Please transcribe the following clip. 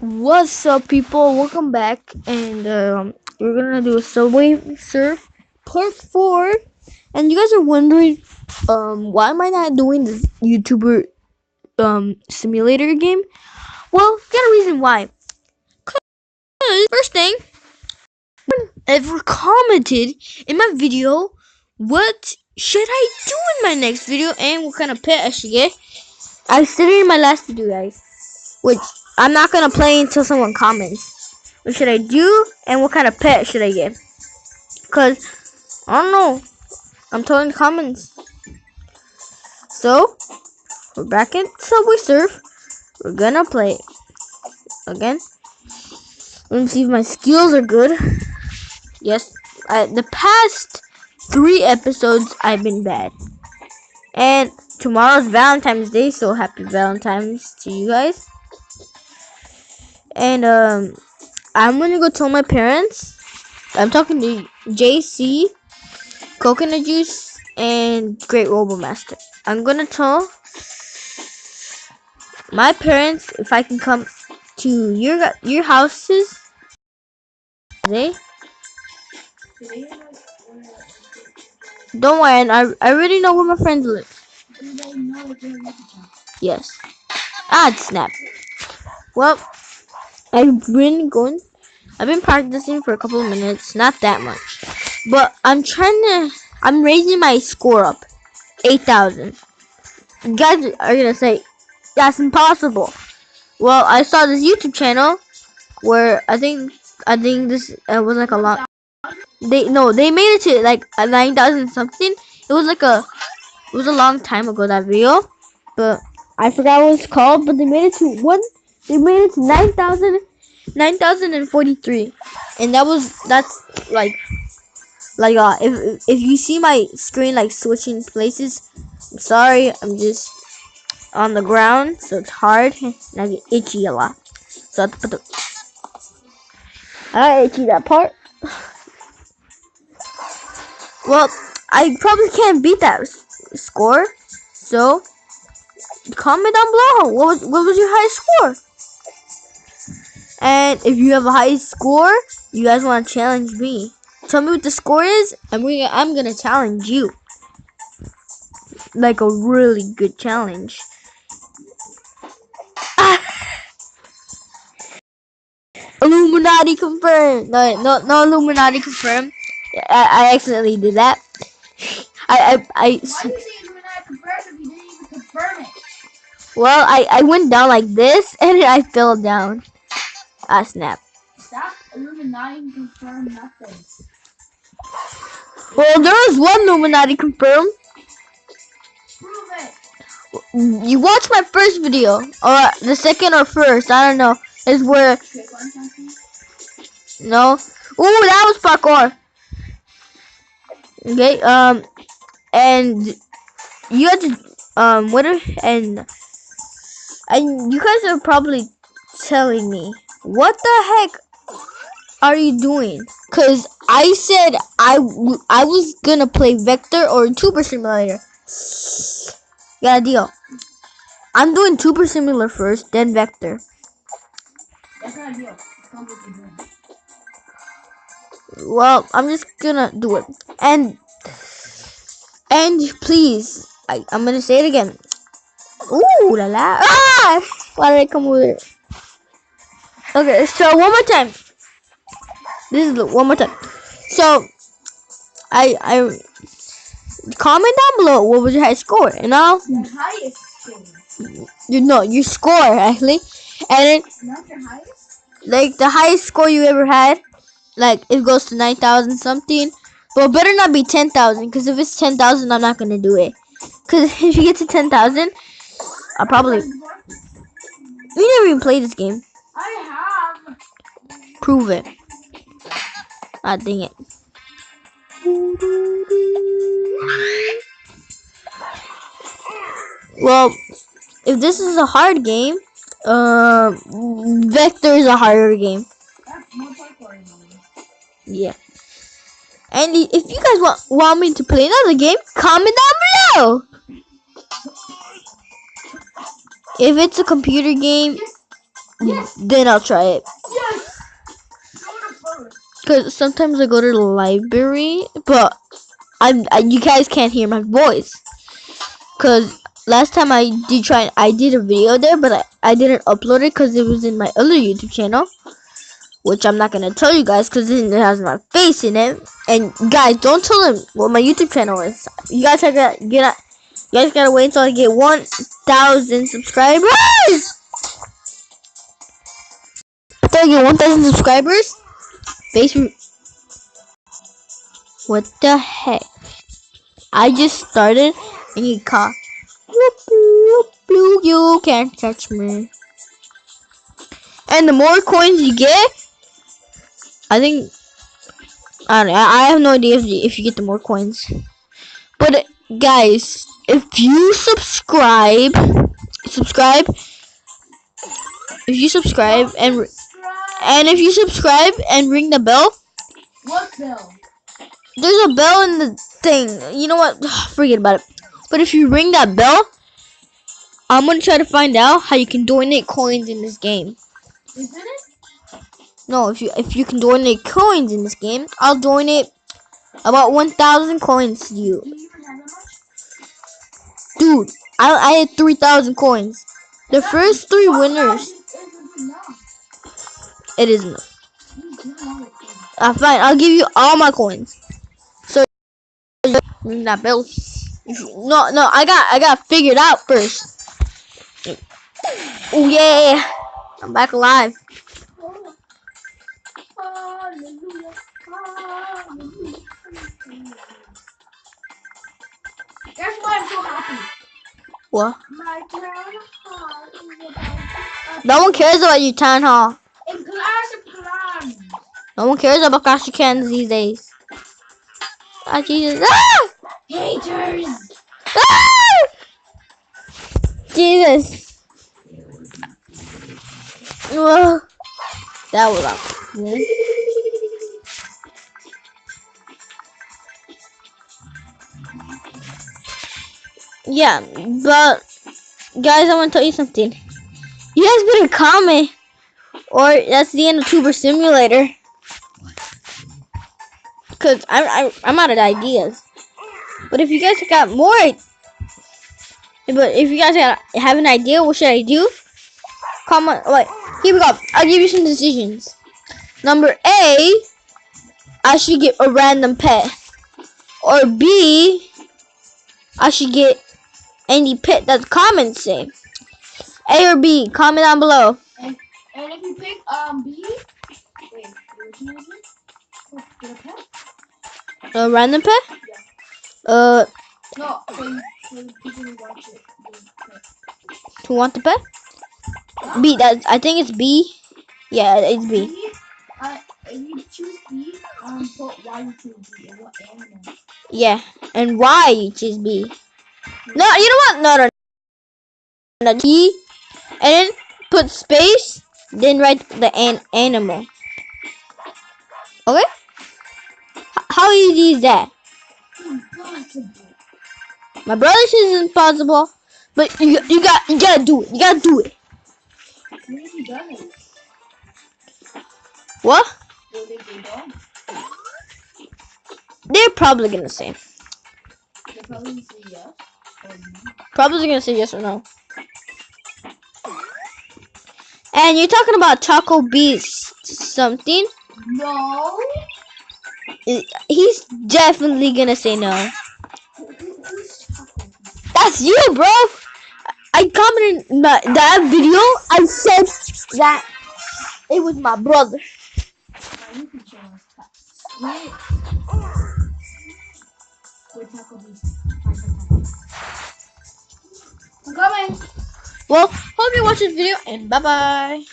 What's up, people? Welcome back, and we're gonna do a Subway Surf Part 4. And you guys are wondering, why am I not doing this YouTuber simulator game? Well, got a reason why. 'Cause first thing, ever commented in my video, what should I do in my next video, and what kind of pet I should get? I said it in my last video, guys, which I'm not gonna play until someone comments. What should I do, and what kind of pet should I get? Cause I don't know. I'm telling comments. So we're back at Subway Surf. We're gonna play again. Let me see if my skills are good. Yes, the past 3 episodes I've been bad. And tomorrow's Valentine's Day, so happy Valentine's to you guys. And I'm gonna go tell my parents. I'm talking to JC, Coconut Juice, and Great Robomaster. I'm gonna tell my parents if I can come to your houses today. Don't worry, and I already know where my friends live. Yes. Ah, snap. Well, I've been practicing for a couple of minutes, not that much. But I'm raising my score up. 8,000. You guys are gonna say, that's impossible. Well, I saw this YouTube channel where I think this was like a lot. They made it to like a 9,000 something. It was a long time ago, that video, but I forgot what it's called. But they made it to one. They made it to 9,043, and that's if you see my screen like switching places, I'm sorry. I'm just on the ground, so it's hard, and I get itchy a lot. So I have to put I itchy that part. Well, I probably can't beat that score. So comment down below. What was your highest score? And if you have a high score, you guys want to challenge me. Tell me what the score is, and I'm gonna challenge you. Like a really good challenge. Illuminati confirmed. No Illuminati confirmed. I accidentally did that. Why do you say Illuminati confirmed if you didn't even confirm it? Well, I went down like this, and I fell down. Ah, snap. Stop Illuminati confirmed nothing. Well, there was one Illuminati confirmed. Prove it. You watched my first video, or the second or first, I don't know. Is where Click on something. no. Ooh, that was parkour. Okay, and you had to and you guys are probably telling me, what the heck are you doing? Cause I said I was gonna play Vector or Tuber Simulator. Got a deal. I'm doing Tuber Simulator first, then Vector. That's not a deal. Tell me what you're doing. Well, I'm just gonna do it. And please, I'm gonna say it again. Ooh la la. Ah! Why did I come with it? Okay, so one more time. This is one more time. So I comment down below what was your highest score, and I'll The highest score. your score actually, and then Not your highest? like the highest score you ever had, like it goes to 9,000 something, but it better not be 10,000, because if it's 10,000, I'm not gonna do it. Because if you get to 10,000, I'll probably. We never even played this game. I have. Prove it. Ah, dang it. Well, if this is a hard game, Vector is a harder game. That's more parkour. Yeah. And if you guys want me to play another game, comment down below. If it's a computer game, then I'll try it. Yes. Go to first. Cause sometimes I go to the library, but you guys can't hear my voice. Cause last time I did a video there, but I didn't upload it because it was in my other YouTube channel, which I'm not gonna tell you guys because it has my face in it. And guys, don't tell them what my YouTube channel is. You guys gotta wait until I get 1,000 subscribers. After I get 1,000 subscribers, basically, what the heck? I just started and you caught. You can't catch me. And the more coins you get, I think I don't know. I have no idea if you get the more coins. But guys, if you subscribe, if you subscribe and if you subscribe and ring the bell, What bell? there's a bell in the thing. You know what? Forget about it. But if you ring that bell, I'm gonna try to find out how you can donate coins in this game. Isn't it? No, if you can donate coins in this game, I'll donate about 1,000 coins to you. Do you even have that much? Dude, I had 3,000 coins. The first 3 winners. It isn't. Fine, I'll give you all my coins. So ring that bell. No, I got figured out first. Oh yeah, I'm back alive. Hallelujah. Hallelujah. Guess why I'm so happy? What? My town hall is about No one cares about your town hall. in Clash of Clans. No one cares about Clash of Clans these days. Ah, Jesus. Ah! Haters. Ah! Jesus. Ugh. That was awesome. Yeah, but guys, I want to tell you something. You guys better comment, or that's the end of Tuber Simulator. Cause I'm out of ideas. But if you guys got more, but if you guys have an idea, what should I do? Comment. Wait, here we go. I'll give you some decisions. Number A, I should get a random pet, or B, I should get any pet that the comments say. A or B, comment down below. And if you pick B, wait, which one is it? Oh, get a pet? A random pet? Yeah. No, for the people who watch it. Who want the pet? B. That I think it's B. Yeah, it's B. If you choose B, put why you choose B and what animal. Yeah, and why you choose B? No, you know what? No. B, and then put space, then write the animal. Okay? How easy is that? Impossible. My brother says it's impossible, but you gotta do it. You gotta do it. What if he doesn't? What? What if they don't? They're probably gonna say. They're probably say yes or no. Probably gonna say yes or no. And you're talking about Taco Beast something? No. He's definitely gonna say no. Who's Taco? That's you, bro. I commented in that video. I said that it was my brother. You can show us that. Wait. Wait, Taco Beast. I'm coming. Well, hope you watch this video and bye bye.